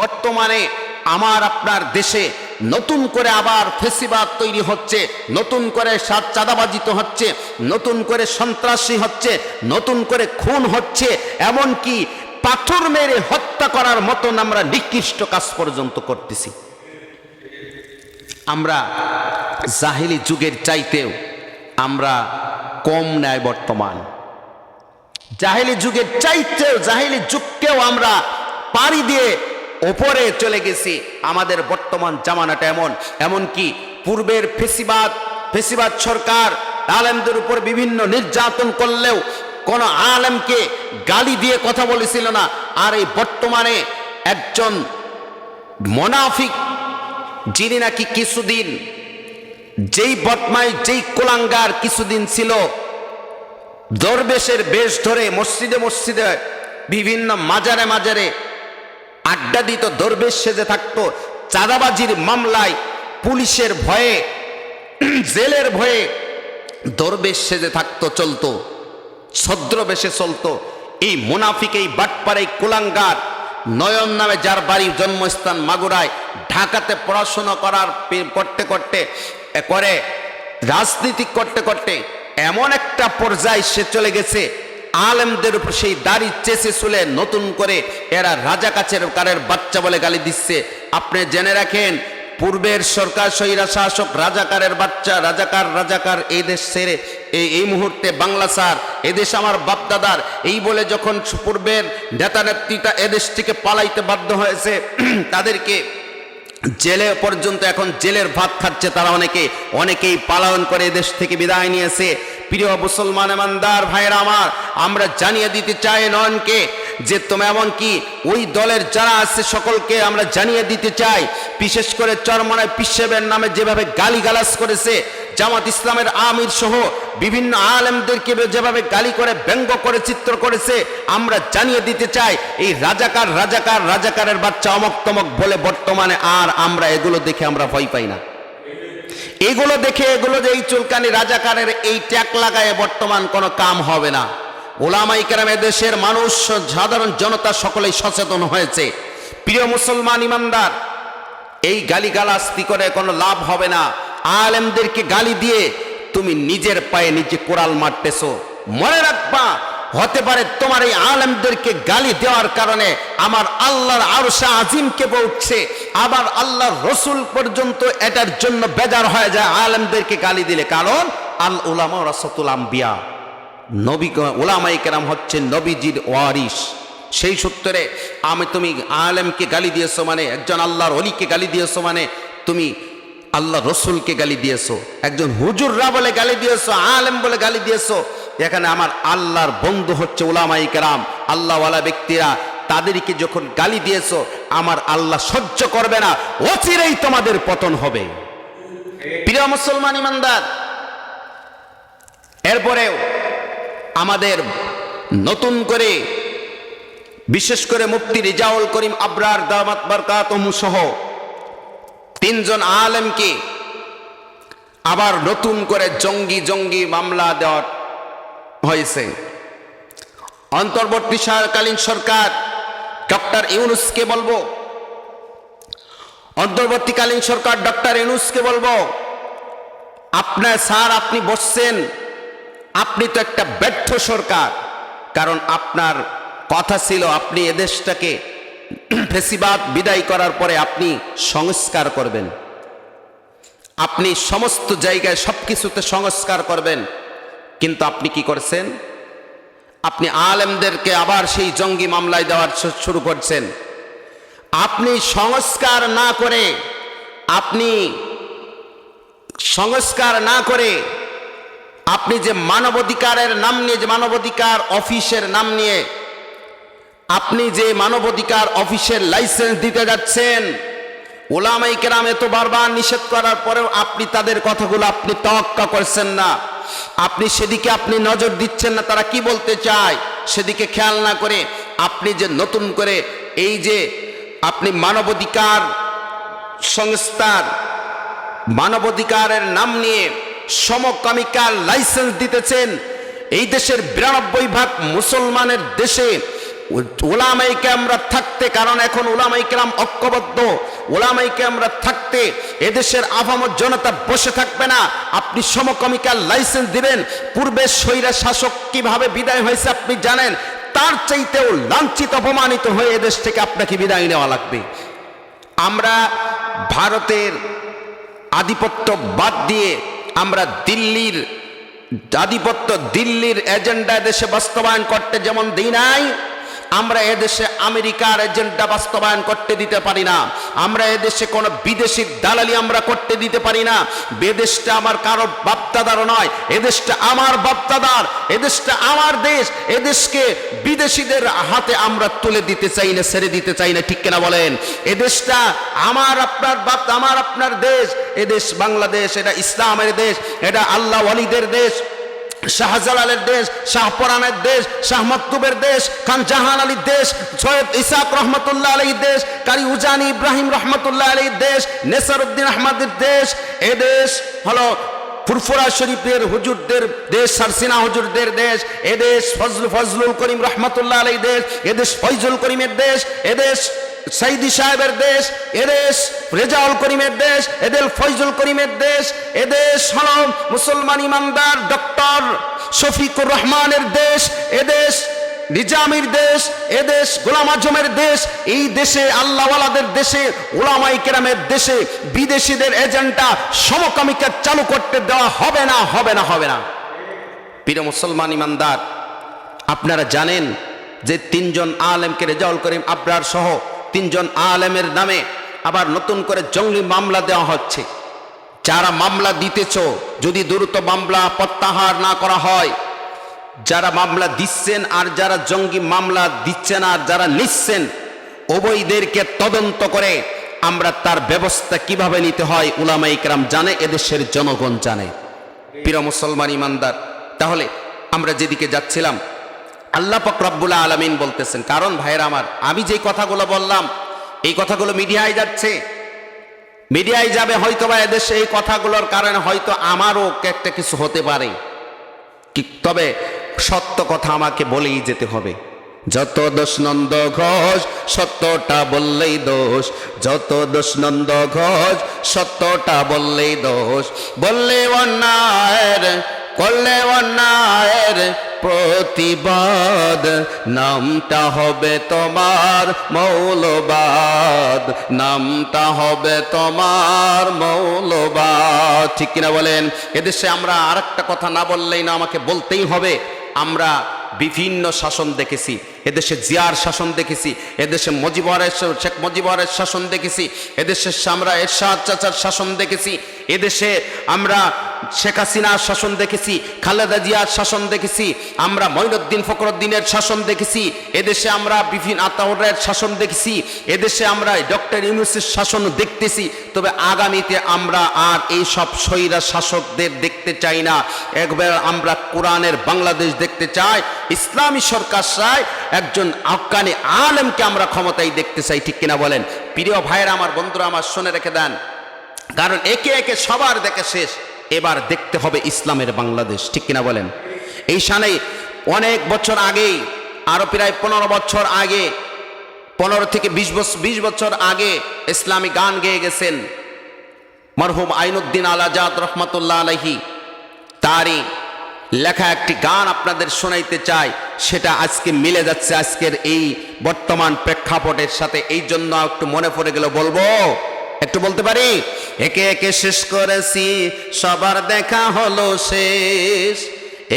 বর্তমানে আমার আপনার দেশে নতুন করে আবার ফেসিবাদ তৈরি হচ্ছে, নতুন করে চাঁদাবাজি হচ্ছে, নতুন করে সন্ত্রাসী হচ্ছে, নতুন করে খুন হচ্ছে, এমনকি পাথর মেরে হত্যা করার মতন আমরা নিকৃষ্ট কাজ পর্যন্ত করতেছি। আমরা জাহিলি যুগের চাইতেও আমরা কম নেয় বর্তমান, জাহিলি যুগের চাইতেও জাহিলি যুগকেও আমরা পাড়ি দিয়ে ওপরে চলে গেছি। আমাদের বর্তমান জামানাটা এমনকি পূর্বের ফেসিবাদ সরকার আলেমদের উপর বিভিন্ন নির্যাতন করলেও কোন আলেমকে গালি দিয়ে কথা বলেছিল না। আর এই বর্তমানে একজন মুনাফিক, যিনি নাকি কিছুদিন যেই বদমাই যেই কুলাঙ্গার কিছুদিন ছিল দরবেশের বেশ ধরে মসজিদে মসজিদে বিভিন্ন মাজারে মাজারে আড্ডা দিত, দরবেশ সেজে থাকতো, চাঁদাবাজির মামলায় পুলিশের ভয়ে জেলের ভয়ে দরবেশ সেজে থাকতো, চলতো ছদ্রবেশে চলতো। এই মুনাফিক, এই বাটপার, এই কুলাঙ্গার নয়ন নামে যার বাড়ি জন্মস্থান মাগুরায়, ঢাকাতে পড়াশোনা করতে করে রাজনীতি করতে করতে এমন একটা পর্যায়ে সে চলে গেছে, আলেমদের উপর সেই দাড়ি চেঁচে চুলে নতুন করে এরা কারের বাচ্চা বলে গালি দিচ্ছে। আপনি জেনে রাখেন, পূর্বের সরকার স্বৈরা শাসক রাজাকারের বাচ্চা, রাজাকার এই দেশ ছেড়ে এই মুহূর্তে বাংলা সার, এদেশ আমার বাপদাদার এই বলে যখন পূর্বের নেতা নেত্রীটা এদেশ থেকে পালাইতে বাধ্য হয়েছে, তাদেরকে জেলে পর্যন্ত এখন জেলের ভাত খাচ্ছে তারা, অনেকেই পালায়ন করে দেশ থেকে বিদায় নিয়েছে। প্রিয় মুসলমান ইমানদার ভাইরা আমার, আমরা জানিয়ে দিতে চাই নয়নকে যে তুমি এমনকি ওই দলের যারা আছে সকলকে আমরা জানিয়ে দিতে চাই, বিশেষ করে চরমনায় পিসেবের নামে যেভাবে গালিগালাজ করেছে, জামাত ইসলামের আমির সহ বিভিন্ন আলেমদেরকে যেভাবে গালি করে ব্যঙ্গ করে চিত্র করেছে, আমরা জানিয়ে দিতে চাই এই রাজাকারের বাচ্চা অমক তমক বলে বর্তমানে আর আমরা এগুলো দেখে আমরা ভয় পাই না। এগুলো দেখে যে এই চুলকানি রাজাকারের এই ট্যাগ লাগায় বর্তমান কোনো কাম হবে না। ওলামায়ে কেরাম, দেশের মানুষ, সাধারণ জনতা সকলেই সচেতন হয়েছে। প্রিয় মুসলমান ইমানদার, এই গালিগালাস্তি করে কোনো লাভ হবে না। আলেমদেরকে গালি দিয়ে তুমি নিজের পায়ে নিজে কোরাল মারতেছো। মনে রাখবা, হতে পারে তোমার এই আলেমদেরকে গালি দেওয়ার কারণে আমার আল্লাহর আরশে আজিমকে পৌঁছছে, আবার আল্লাহর রসুল পর্যন্ত এটার জন্য বেজার হয়ে যায় আলেমদেরকে গালি দিলে। কারণ আল উলামা ওয়ারাসাতুল আম্বিয়া, নবী উলামায়ে কেরাম হচ্ছে নবীজির ওয়ারিস। সেই সূত্রে তুমি আলেমকে গালি দিয়েছো মানে, একজন আল্লাহর ওলিকে গালি দিয়েছো মানে তুমি আল্লাহ রসুলকে গালি দিয়েছো, একজন হুজুররা বলে গালি দিয়েছো, আলেম বলে গালি দিয়েছো। এখানে আমার আল্লাহর বন্ধু হচ্ছে উলামায়ে কেরাম, আল্লাহওয়ালা ব্যক্তিরা, তাদেরকে যখন গালি দিয়েছো আমার আল্লাহ সহ্য করবে না, অচিরেই তোমাদের পতন হবে। প্রিয় মুসলমান ইমানদার, এরপরেও আমাদের নতুন করে বিশেষ করে মুফতি রিজাউল করিম আবরার দামাত বারকাতুহু সহ 3 জন আলেমকে আবার নতুন করে জঙ্গি মামলা দেওয়া হয়েছে। অন্তর্বর্তীকালীন সরকার ডক্টর ইউনূসকে বলবো, অন্তর্বর্তীকালীন সরকার ডক্টর ইউনূসকে বলবো, আপনার স্যার আপনি বসছেন, আপনি তো একটা ব্যর্থ সরকার। কারণ আপনার কথা ছিল আপনি এদেশটাকে ফেসিবাদ বিদায় করার পরে আপনি সংস্কার করবেন, আপনি সমস্ত জায়গায় সবকিছুতে সংস্কার করবেন। কিন্তু আপনি কি করছেন? আপনি আলেমদেরকে আবার সেই জঙ্গি মামলায় দেওয়ার শুরু করছেন। আপনি সংস্কার না করে আপনি যে মানবাধিকারের নাম নিয়ে, যে মানবাধিকার অফিসের নাম নিয়ে আপনি যে মানবাধিকার অফিসের লাইসেন্স দিতে যাচ্ছেন, উলামায়ে কেরাম এত বারবার নিষেধ করার পরেও আপনি তাদের কথাগুলো আপনি তোয়াক্কা করছেন না, আপনি সেদিকে আপনি নজর দিচ্ছেন না, তারা কি বলতে চায় সেদিকে খেয়াল না করে আপনি যে নতুন করে এই যে আপনি মানবাধিকার সংস্থার মানবাধিকারের নাম নিয়ে সমকামিকার লাইসেন্স দিতেছেন। এই দেশের 92% মুসলমানের দেশে ওলামায়ে কেরামরা থাকতে, কারণ এখন ওলামায়ে কেরাম ঐক্যবদ্ধ, ওলামায়ে কেরামরা থাকতে এদেশের আপামর জনতা বসে থাকবে না। আপনি সমকামিকার লাইসেন্স দিবেন, পূর্বে স্বৈরা শাসক কিভাবে বিদায় হয়েছে আপনি জানেন, তার চাইতেও লাঞ্ছিত অপমানিত হয়ে এদেশ থেকে আপনাকে বিদায় নেওয়া লাগবে। আমরা ভারতের আধিপত্য বাদ দিয়ে আমরা দিল্লির আধিপত্য, দিল্লির এজেন্ডা দেশে বাস্তবায়ন করতে যেমন দিই নাই, আমরা এদেশে আমেরিকার এজেন্ডা বাস্তবায়ন করতে দিতে পারি না। আমরা এদেশে কোনো বিদেশি দালালি আমরা করতে দিতে পারি না। বিদেশটা আমার কারো বাপদাদারও নয়, এদেশটা আমার বাপদাদার, এদেশটা আমার দেশ। এদেশকে বিদেশিদের হাতে আমরা তুলে দিতে চাই না, ছেড়ে দিতে চাই না, ঠিক কিনা বলেন? এদেশটা আমার আপনার বাপ, আমার আপনার দেশ। এদেশ বাংলাদেশ, এটা ইসলামের দেশ, এটা আল্লাহ ওয়ালিদের দেশ, শাহজালালের দেশ, শাহপরানের দেশ, শাহ মাকতুবের দেশ, খান জাহান আলীর দেশ, সৈয়দ ইসাক রহমতুল্লাহ আলীর দেশ, কারি উজানি ইব্রাহিম রহমতুল্লাহ আলীর দেশ, নেসারউদ্দিন আহমদের দেশ। এদেশ হলো ফুরফুরা শরীফের হুজুরদের দেশ, সারসিনা হুজুরদের দেশ। এদেশ ফজলুল করিম রহমতুল্লাহ আলীর দেশ, এদেশ ফয়জুল করিমের দেশ, এদেশ সাইদি সাহেবের দেশ, এদেশ রেজাউল করিমের দেশ, এদেশ ফয়জুল করিমের দেশ। এদেশ হল মুসলমান ইমানদার ডক্টর শফিকুর রহমানের দেশ, এদেশ নিজামের দেশ, এদেশ গোলাম আজমের দেশ। এই দেশে আল্লাহওয়ালাদের দেশে, উলামায়ে কেরামের দেশে বিদেশিদের এজেন্ডা সমকামিকা চালু করতে দেওয়া হবে না, হবে না, হবে না। প্রিয় মুসলমান ইমানদার, আপনারা জানেন যে তিনজন আলেমকে, রেজাউল করিম আবরার সহ তিনজন আলেমের নামে আবার নতুন করে জঙ্গি মামলা দেওয়া হচ্ছে। যারা মামলা দিতেছ, যদি দ্রুত মামলা প্রত্যাহার না করা হয়, যারা মামলা দিচ্ছেন আর যারা জঙ্গি মামলা দিচ্ছেন আর যারা নিচ্ছেন, উভয়দেরকে তদন্ত করে আমরা তার ব্যবস্থা কিভাবে নিতে হয় উলামায়ে কেরাম জানে, এদেশের জনগণ জানে। প্রিয় মুসলমান ইমানদার, তাহলে আমরা যেদিকে যাচ্ছিলাম, আল্লাহ পাক রব্বুল আলামিন বলতেছেন, কারণ ভাইরা আমার, আমি যে কথাগুলো বললাম এই কথাগুলো মিডিয়ায় যাচ্ছে, মিডিয়ায় যাবে, হয়তো বা এদেশে এই কথাগুলোর কারণে হয়তো আমারও একটা কিছু হতে পারে, তবে সত্য কথা আমাকে বলেই যেতে হবে। যত দোষ নন্দ ঘোষ, সত্যটা বললেই দোষ। যত দোষ নন্দ ঘোষ, সত্যটা বললেই দোষ। বললে অন্যায়ের, করলে অন্যায়ের প্রতিবাদ, নামটা হবে তোমার মৌলবাদ, নামটা হবে তোমার মৌলবাদ, ঠিক কিনা বলেন? এদেশে আমরা আর একটা কথা না বললেই না, আমাকে বলতেই হবে। আমরা বিভিন্ন শাসন দেখেছি, এদেশে জিয়ার শাসন দেখেছি, এদেশে শেখ মুজিবরের শাসন দেখেছি, এদেশে আমরা এরশাদ চাচার শাসন দেখেছি, এদেশে আমরা শেখ হাসিনার শাসন দেখেছি, খালেদা জিয়ার শাসন দেখেছি, আমরা মঈনুদ্দিন ফখরুদ্দিনের শাসন দেখেছি, এদেশে আমরা বিভিন্ন আতাউরের শাসন দেখেছি, এদেশে আমরা ডক্টর ইউনূসের শাসন দেখতেছি। তবে আগামীতে আমরা আর এই সব স্বৈরা শাসকদের দেখতে চাই না। একবার আমরা কোরআনের বাংলাদেশ দেখতে চাই, ইসলামী সরকার চাই, একজন হক্কানি আলেমকে আমরা ক্ষমতায় দেখতে চাই, ঠিক কিনা বলেন? প্রিয় ভাইয়েরা আমার, বন্ধুরা আমার, শুনে রেখে দেন, কারণ একে একে সবার দেখে শেষ, এবার দেখতে হবে ইসলামের বাংলাদেশ, ঠিক কিনা বলেন? এই সানে অনেক বছর আগেই, আরো প্রায় 15 বছর আগে, 15 থেকে 20 বছর আগে ইসলামী গান গেয়ে গেছেন মরহুম আইনুদ্দিন আল আজাদ রহমতুল্লাহ আলাইহি। তারই লেখা একটি গান আপনাদের শোনাইতে চাই, সেটা আজকে মিলে যাচ্ছে আজকের এই বর্তমান প্রেক্ষাপটের সাথে। এই জন্য একটু মনে পড়ে গেল, বলবো, একটু বলতে পারি? একে একে শেষ করেছি, সবার দেখা হলো শেষ।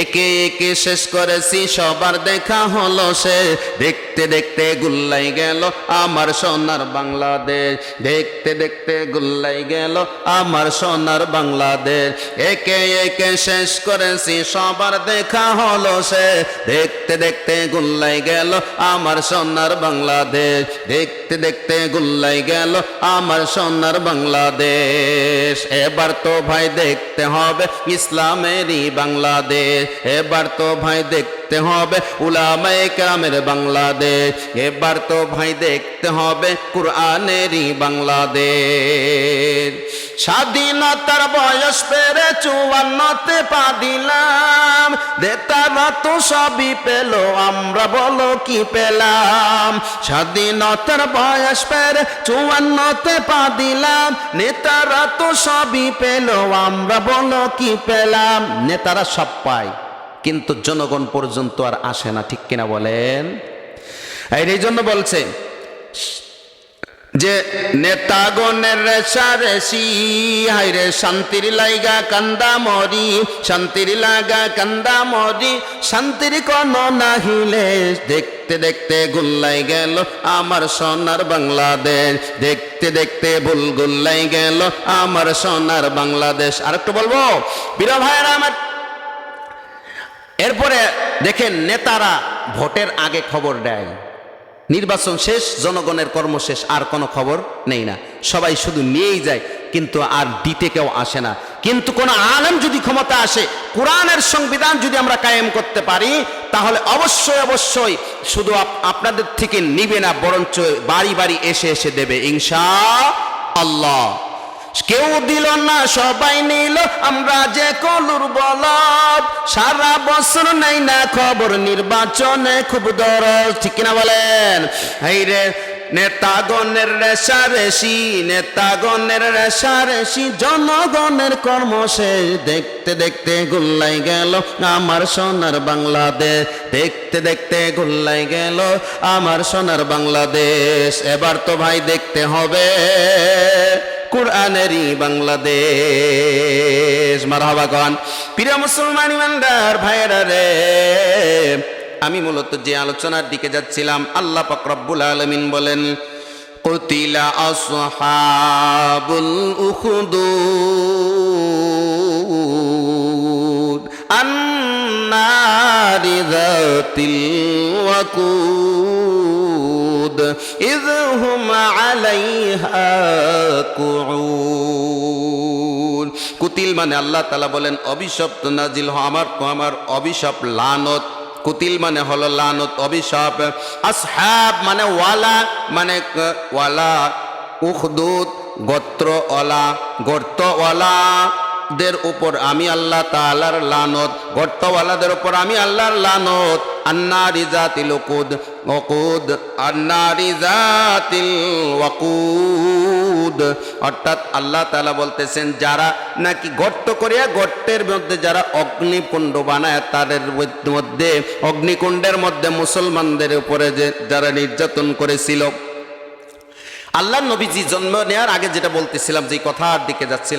একে একে শেষ করেছি, সবার দেখা হলো শেষ। দেখতে দেখতে গুল্লাই গেল আমার সোনার বাংলাদেশ, দেখতে দেখতে গুল্লাই গেল আমার সোনার বাংলাদেশ। একে একে শেষ করেছি, সবার দেখা হলো শেষ। দেখতে দেখতে গুল্লাই গেল আমার সোনার বাংলাদেশ, দেখতে দেখতে গুল্লাই গেল আমার সোনার বাংলাদেশ। এবার তো ভাই দেখতে হবে ইসলামেরই বাংলাদেশ, এবার তো ভাই দেখতে দেখতে হবে উলামায়ে কেরামের বাংলাদেশ, এবার তো ভাই দেখতে হবে কোরআনেরই বাংলাদেশ। স্বাধীনতার বয়স পেরে 54তে পা দিলাম, নেতারা তো সবই পেল, আমরা বলো কি পেলাম। স্বাধীনতার বয়স পেরে 54তে পা দিলাম, নেতারা তো সবই পেল, আমরা বলো কি পেলাম। নেতারা সব পায় কিন্তু জনগণ পর্যন্ত আর আসে না, ঠিক কিনা বলেন? এই জন্য বলছে যে নেতাগণের রেশারেশি, হাইরে শান্তির লাইগা কান্দা মরি, শান্তির লাগা কান্দা মরি, শান্তির কোন নাহিলে, দেখতে দেখতে গুল্লাই গেল আমার সোনার বাংলাদেশ, দেখতে দেখতে ভুল গুল্লাই গেল আমার সোনার বাংলাদেশ। আর একটু বলবো প্রিয় ভাইয়েরা আমার, এরপরে দেখেন নেতারা ভোটের আগে খবর দেয়, নির্বাচন শেষ, জনগণের কর্ম শেষ, আর কোনো খবর নেই না, সবাই শুধু নিয়েই যায় কিন্তু আর দিতে কেউ আসে না। কিন্তু কোন আলেম যদি ক্ষমতা আসে, কোরআনের সংবিধান যদি আমরা কায়েম করতে পারি, তাহলে অবশ্যই অবশ্যই শুধু আপনাদের থেকে নিবে না, বরঞ্চ বাড়ি বাড়ি এসে এসে দেবে ইনশাআল্লাহ। কেউ দিল না সবাই নিল, আমরা যে কলুর বলদ, সারা বছর নাই না খবর, নির্বাচনে খুব দরদ, ঠিক কিনা বলেন? এই রে নেতাগণের রেশারেশি, নেতাগণের রেশারেশি, জনগণের কর্ম শেষ, দেখতে দেখতে গুল্লাই গেল আমার সোনার বাংলাদেশ, দেখতে দেখতে গুল্লাই গেল আমার সোনার বাংলাদেশ। এবার তো ভাই দেখতে হবে কোরআনেরই বাংলাদেশ। মারহাবা গান। প্রিয় মুসলমান ইমানদার ভাইয়েরা রে, আমি মূলত যে আলোচনার দিকে যাচ্ছিলাম, আল্লাহ পাক রব্বুল আলামিন বলেন কুতিলা আসহাবুল উখদুদ আন্নারি যাতিল ওয়াকুদ ইয হুম আলাইহা কুউদ। কুতিল মানে আল্লাহ তাআলা বলেন অভিশপ্ত নাজিল আমার অভিশাপ, লানত। কুতিল মানে হলো লানত, অভিশাপ। আসহাব মানে ওয়ালা, মানে ওয়ালা, উখদুদ গোত্রওয়ালা, গর্তওয়ালাদের উপর আমি আল্লাহ তাআলার লানত, গর্তওয়ালাদের উপর আমি আল্লাহর লানত। আন্নারি যাতিল ওয়াকুদ, আন্নারি যাতিল ওয়াকুদ, অর্থাৎ আল্লাহ তাআলা বলতেছেন যারা নাকি গর্ত করিয়া গর্তের মধ্যে যারা অগ্নিকুণ্ড বানায়, তাদের মধ্যে অগ্নিকুণ্ডের মধ্যে মুসলমানদের উপরে যে যারা নির্যাতন করেছিল। আল্লাহ নবীজি জন্ম নেওয়ার আগে যেটা বলতেছিলাম, যে কথার দিকে যাচ্ছিলাম,